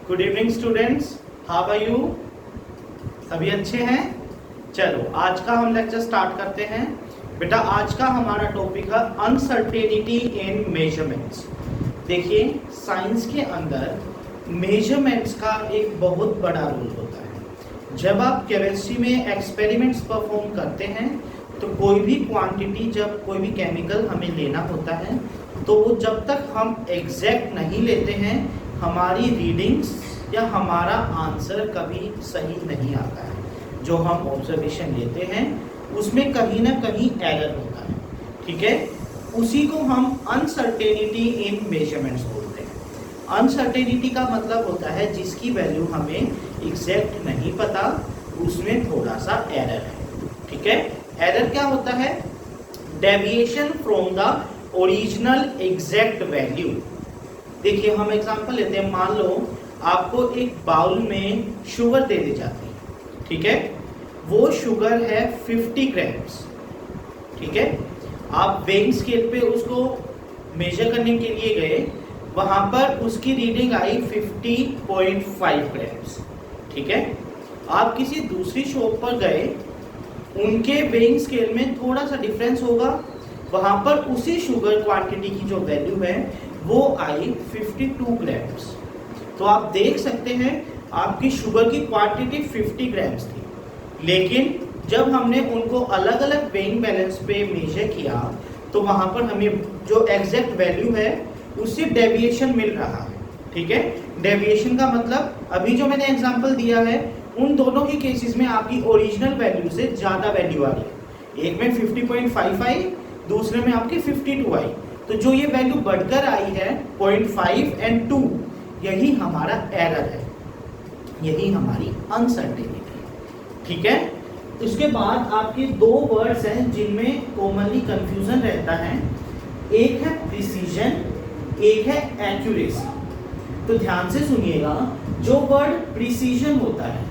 Good evening students, how are you? सभी अच्छे हैं? चलो आज का हम लेक्चर स्टार्ट करते हैं। बेटा आज का हमारा टॉपिक है अनसर्टेनिटी इन मेजरमेंट्स। देखिए साइंस के अंदर मेजरमेंट्स का एक बहुत बड़ा रोल होता है। जब आप केमिस्ट्री में एक्सपेरिमेंट्स परफॉर्म करते हैं तो कोई भी क्वांटिटी, जब कोई भी केमिकल हमें लेना होता है तो वो जब तक हम एग्जैक्ट नहीं लेते हैं हमारी रीडिंग्स या हमारा आंसर कभी सही नहीं आता है। जो हम ऑब्जर्वेशन लेते हैं उसमें कहीं ना कहीं एरर होता है, ठीक है। उसी को हम अनसर्टेनिटी इन मेजरमेंट्स बोलते हैं। अनसर्टेनिटी का मतलब होता है जिसकी वैल्यू हमें एग्जैक्ट नहीं पता, उसमें थोड़ा सा एरर है, ठीक है। एरर क्या होता है? Deviation from the original exact value. देखिए हम एग्जांपल लेते हैं। मान लो आपको एक बाउल में शुगर दे दी जाती है, ठीक है। वो शुगर है 50 ग्राम्स, ठीक है। आप वेइंग स्केल पे उसको मेजर करने के लिए गए, वहां पर उसकी रीडिंग आई 50.5 ग्राम्स, ठीक है। आप किसी दूसरी शॉप पर गए, उनके वेइंग स्केल में थोड़ा सा डिफरेंस होगा, वहां पर उसी शुगर क्वांटिटी की जो वैल्यू है वो आई 52 ग्राम्स। तो आप देख सकते हैं आपकी शुगर की क्वांटिटी 50 ग्राम्स थी, लेकिन जब हमने उनको अलग अलग वेइंग बैलेंस पे मेजर किया तो वहां पर हमें जो एग्जैक्ट वैल्यू है उससे डेविएशन मिल रहा है, ठीक है। डेविएशन का मतलब अभी जो मैंने एग्जांपल दिया है उन दोनों ही केसेस में आपकी ओरिजिनल वैल्यू से ज्यादा वैल्यू आ रही है। एक में 50.5 आई, दूसरे में आपकी 52 आई। तो जो ये वैल्यू बढ़कर आई है 0.5 एंड 2, यही हमारा एरर है, यही हमारी अनसर्टेनिटी, ठीक है। इसके बाद आपके दो वर्ड्स हैं जिनमें कॉमनली कंफ्यूजन रहता है। एक है प्रिसीजन, एक है एक्यूरेसी। तो ध्यान से सुनिएगा, जो वर्ड प्रिसीजन होता है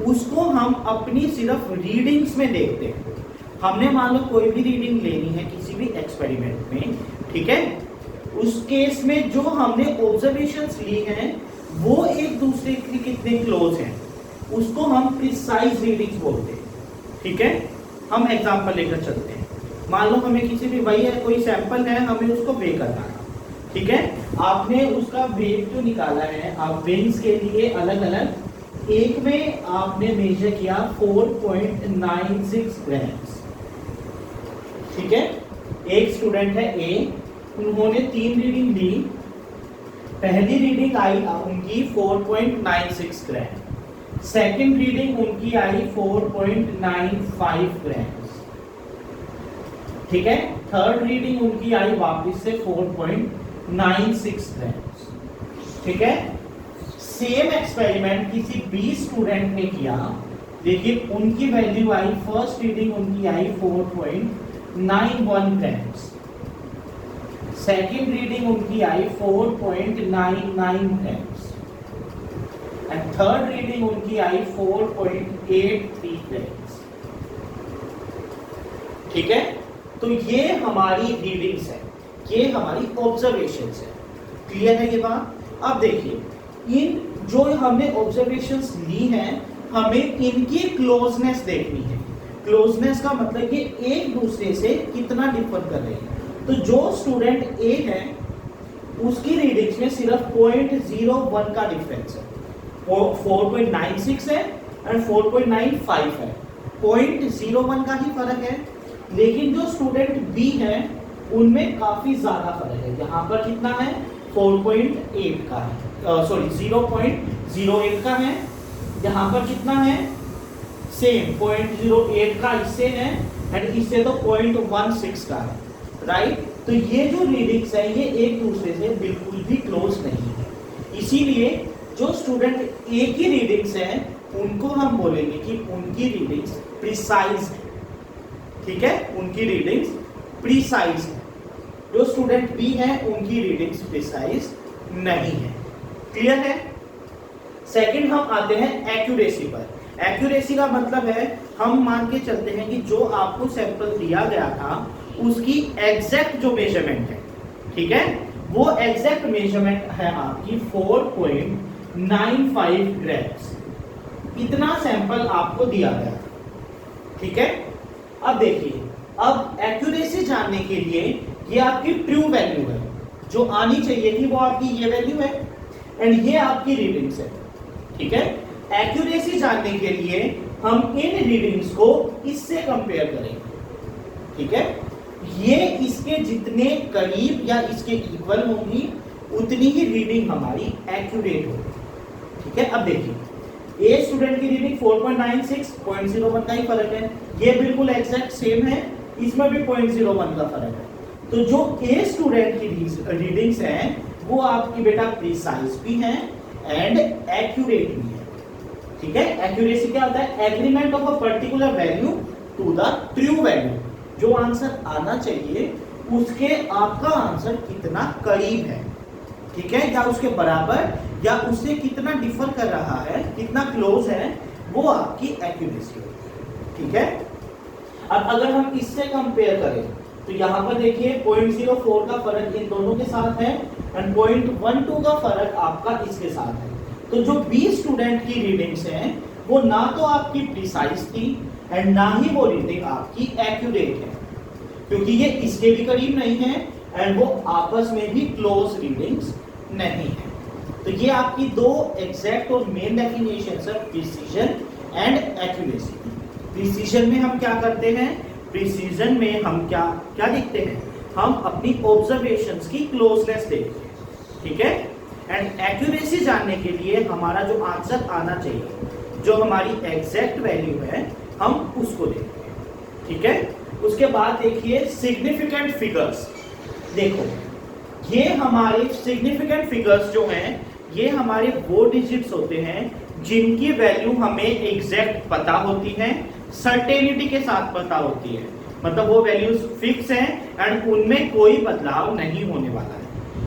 उसको हम अपनी सिर्फ रीडिंग्स में देखते हैं। हमने मान लो कोई भी रीडिंग लेनी है किसी भी एक्सपेरिमेंट में, ठीक है। उस केस में जो हमने ऑब्जर्वेशंस ली हैं वो एक दूसरे के कितने क्लोज हैं, उसको हम प्रिसाइज रीडिंग्स बोलते हैं, ठीक है। हम एग्जांपल लेकर चलते हैं। मान लो हमें किसी भी वही है, कोई सैंपल है, हमें उसको वे करना है, ठीक है। आपने उसका वेट जो निकाला है, आप वेन्स के लिए अलग अलग, एक में आपने मेजर किया 4.96 ग्राम्स, ठीक है। एक स्टूडेंट है ए, उन्होंने 3 रीडिंग ली। पहली रीडिंग आई उनकी 4.96 ग्राम, सेकंड रीडिंग उनकी आई 4.95 ग्राम्स, ठीक है। थर्ड रीडिंग उनकी आई वापस से 4.96 ग्राम्स, ठीक है। सेम एक्सपेरिमेंट किसी बी स्टूडेंट ने किया, लेकिन उनकी वैल्यू आई, फर्स्ट रीडिंग उनकी आई 4.91 ग्राम्स, सेकेंड रीडिंग उनकी आई 4.99 ग्राम्स एंड थर्ड रीडिंग उनकी आई 4.83 ग्राम्स, ठीक है। तो ये हमारी रीडिंग्स है, ये हमारी ऑब्जर्वेशंस है। क्लियर है ये बात? अब देखिए, इन जो हमने ऑब्जर्वेशंस ली हैं हमें इनकी क्लोजनेस देखनी है। क्लोजनेस का मतलब ये एक दूसरे से कितना डिफर कर रहे हैं। तो जो स्टूडेंट ए है उसकी रीडिंग्स में सिर्फ 0.01 का डिफरेंस है, 4.96 है एंड 4.95 है, 0.01 का ही फर्क है। लेकिन जो स्टूडेंट बी है उनमें काफी ज्यादा फर्क है। यहाँ पर कितना है? 4.8 का है, सॉरी 0.08 का है। यहाँ पर कितना है? सेम 0.08 का इससे है एंड इससे तो 0.16 का है, राइट। तो ये जो रीडिंग्स है ये एक दूसरे से बिल्कुल भी क्लोज नहीं है। इसीलिए जो स्टूडेंट ए की रीडिंग्स हैं उनको हम बोलेंगे कि उनकी रीडिंग्स प्रिसाइज है, ठीक है। उनकी रीडिंग्स प्रिसाइज है। जो स्टूडेंट बी है उनकी रीडिंग्स प्रिसाइज नहीं है। क्लियर है? सेकंड हम आते हैं एक्यूरेसी पर। एक्यूरेसी का मतलब है हम मान के चलते हैं कि जो आपको सैंपल दिया गया था उसकी एग्जैक्ट जो मेजरमेंट है, ठीक है, वो एग्जैक्ट मेजरमेंट है आपकी 0.95 ग्राम्स, इतना सैंपल आपको दिया गया। ठीक है, अब देखिए, अब एक्यूरेसी जानने के लिए ये आपकी ट्रू वैल्यू है, जो आनी चाहिए थी वो आपकी ये वैल्यू है, एंड ये आपकी रीडिंग्स है। ठीक है, एक्यूरेसी जानने के लिए हम इन रीडिंग्स को इससे कंपेयर करेंगे। ठीक है, ये इसके जितने करीब या इसके इक्वल होंगी उतनी ही रीडिंग हमारी एक्यूरेट होगी। ठीक है, अब देखिए, ए स्टूडेंट की रीडिंग 4.96, 0.01 का ही फर्क है, ये बिल्कुल एग्जैक्ट सेम है, इसमें भी 0.01 का फर्क है। तो जो ए स्टूडेंट की रीडिंग्स हैं वो आपकी बेटा प्रिसाइज भी हैं एंड एक्यूरेट भी है। ठीक है, एक्यूरेसी क्या होता है? Agreement of a particular value to the true value, जो आंसर आना चाहिए उसके आपका आंसर कितना करीब है। ठीक है, या उसके बराबर या उससे कितना डिफर कर रहा है, कितना क्लोज है, वो आपकी एक्यूरेसी होगी। ठीक है, अब अगर हम इससे कंपेयर करें तो यहाँ पर देखिए 0.04 का फर्क इन दोनों के साथ है एंड 0.12 का फर्क आपका इसके साथ है। तो जो बी स्टूडेंट की रीडिंग्स हैं वो ना तो आपकी प्रिसाइज थी एंड ना ही वो रीडिंग आपकी एक्यूरेट है, क्योंकि ये इसके भी करीब नहीं है एंड वो आपस में भी क्लोज रीडिंग्स नहीं है। तो ये आपकी दो एग्जैक्ट और मेन डेफिनेशंस है प्रिसीजन एंड एक्यूरेसी। प्रिसीजन में हम क्या करते हैं? प्रिसीजन में हम क्या क्या देखते हैं? हम अपनी ऑब्जर्वेशंस की क्लोजनेस देखते हैं। ठीक है, एंड एक्यूरेसी जानने के लिए हमारा जो आंसर आना चाहिए, जो हमारी एग्जैक्ट वैल्यू है, हम उसको देखते हैं। ठीक है, उसके बाद देखिए सिग्निफिकेंट फिगर्स। देखो, ये हमारे सिग्निफिकेंट फिगर्स जो हैं, ये हमारे वो डिजिट्स होते हैं जिनकी वैल्यू हमें एग्जैक्ट पता होती है, सर्टेनिटी के साथ पता होती है, मतलब वो वैल्यूज फिक्स हैं एंड उनमें कोई बदलाव नहीं होने वाला है।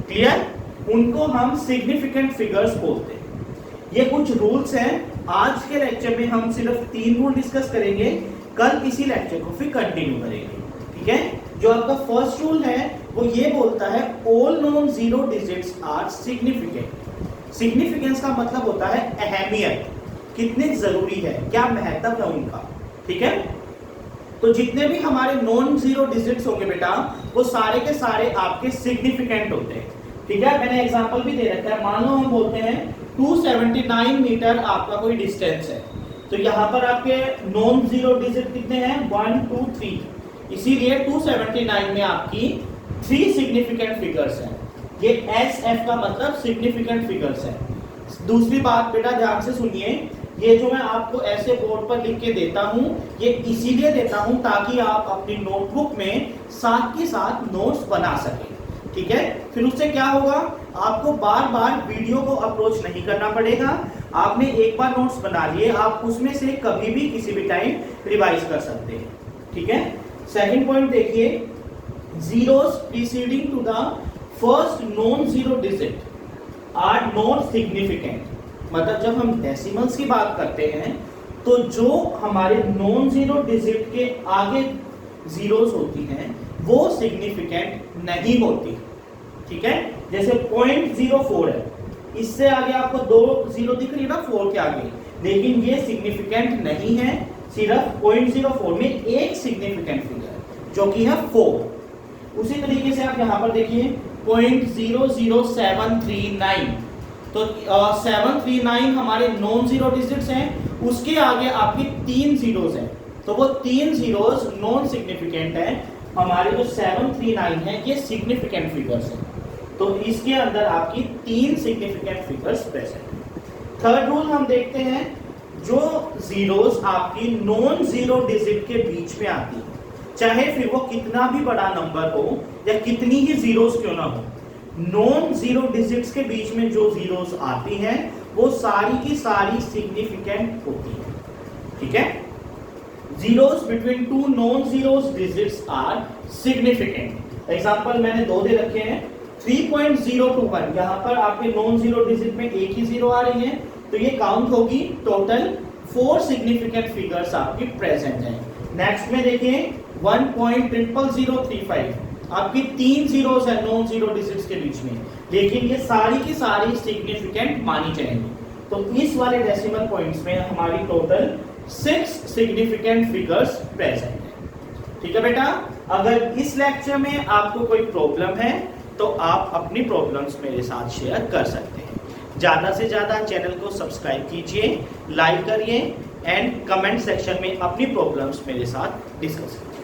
क्लियर? उनको हम सिग्निफिकेंट फिगर्स बोलते हैं। ये कुछ रूल्स हैं, आज के लेक्चर में हम सिर्फ 3 रूल डिस्कस करेंगे, कल इसी लेक्चर को फिर कंटिन्यू करेंगे। ठीक है, जो आपका फर्स्ट रूल है वो ये बोलता है all non zero digits are significant. Significance का मतलब होता है अहमियत, कितने जरूरी है, क्या महत्व है उनका। ठीक है, तो जितने भी हमारे नॉन जीरो डिजिट्स होंगे बेटा, वो सारे के सारे आपके सिग्निफिकेंट होते हैं। ठीक है, मैंने एग्जांपल भी दे रखा है। मान लो हम बोलते हैं 279 मीटर आपका कोई डिस्टेंस है, तो यहाँ पर आपके नॉन जीरो डिजिट कितने हैं? 1 2 3, इसीलिए 279 में आपकी 3 सिग्निफिकेंट फिगर्स हैं। ये SF का मतलब सिग्निफिकेंट फिगर्स है। दूसरी बात बेटा ध्यान से सुनिए, ये जो मैं आपको ऐसे बोर्ड पर लिख के देता हूं, ये इसीलिए देता हूं ताकि आप अपनी नोटबुक में साथ के साथ नोट्स बना सकें। ठीक है, फिर उससे क्या होगा, आपको बार बार वीडियो को अप्रोच नहीं करना पड़ेगा। आपने एक बार नोट्स बना लिए, आप उसमें से कभी भी किसी भी टाइम रिवाइज कर सकते हैं। ठीक है, सेकंड पॉइंट देखिए, zeros preceding to the first non zero digit are not significant. मतलब जब हम डेसिमल्स की बात करते हैं तो जो हमारे नॉन जीरो डिजिट के आगे जीरोस होती हैं वो सिग्निफिकेंट नहीं होती। ठीक है, जैसे 0.04 है, इससे आगे आपको 2 जीरो दिख रही है ना 4 के आगे, लेकिन ये सिग्निफिकेंट नहीं है। सिर्फ 0.04 में एक सिग्निफिकेंट फिगर जो कि है 4। उसी तरीके से आप यहाँ पर देखिए 0.00739, तो 739 हमारे नॉन जीरो डिजिट्स हैं, उसके आगे आपकी 3 जीरोस हैं, तो वो 3 जीरोस नॉन सिग्निफिकेंट हैं। हमारे जो 739 है ये सिग्निफिकेंट फिगर्स हैं, तो इसके अंदर आपकी 3 सिग्निफिकेंट फिगर्स प्रेजेंट हैं। थर्ड रूल हम देखते हैं, जो जीरोस आपकी नॉन जीरो डिजिट के बीच में आती है, चाहे फिर वो कितना भी बड़ा नंबर हो या कितनी ही जीरोस क्यों ना हो, नॉन जीरो डिजिट्स के बीच में जो जीरोस आती हैं वो सारी की सारी सिग्निफिकेंट होती है। ठीक है, zeros between 2 non zeros digits are significant. Example मैंने 2 दे रखे हैं। 3.021, यहाँ पर आपके नॉन जीरो डिजिट में एक ही जीरो आ रही है, तो ये काउंट होगी। टोटल 4 सिग्निफिकेंट फिगर्स आपकी प्रेजेंट हैं। नेक्स्ट में देखिए 1.00035, आपकी 3 जीरोस है नॉन जीरो डिजिट्स के बीच में, लेकिन ये सारी की सारी सिग्निफिकेंट मानी जाएंगी। तो इस वाले डेसिमल पॉइंट्स में हमारी टोटल 6 सिग्निफिकेंट फिगर्स प्रेजेंट है। ठीक है बेटा, अगर इस लेक्चर में आपको कोई प्रॉब्लम है तो आप अपनी प्रॉब्लम्स मेरे साथ शेयर कर सकते हैं। ज्यादा से ज्यादा चैनल को सब्सक्राइब कीजिए, लाइक करिए एंड कमेंट सेक्शन में अपनी प्रॉब्लम्स मेरे साथ डिस्कस कीजिए।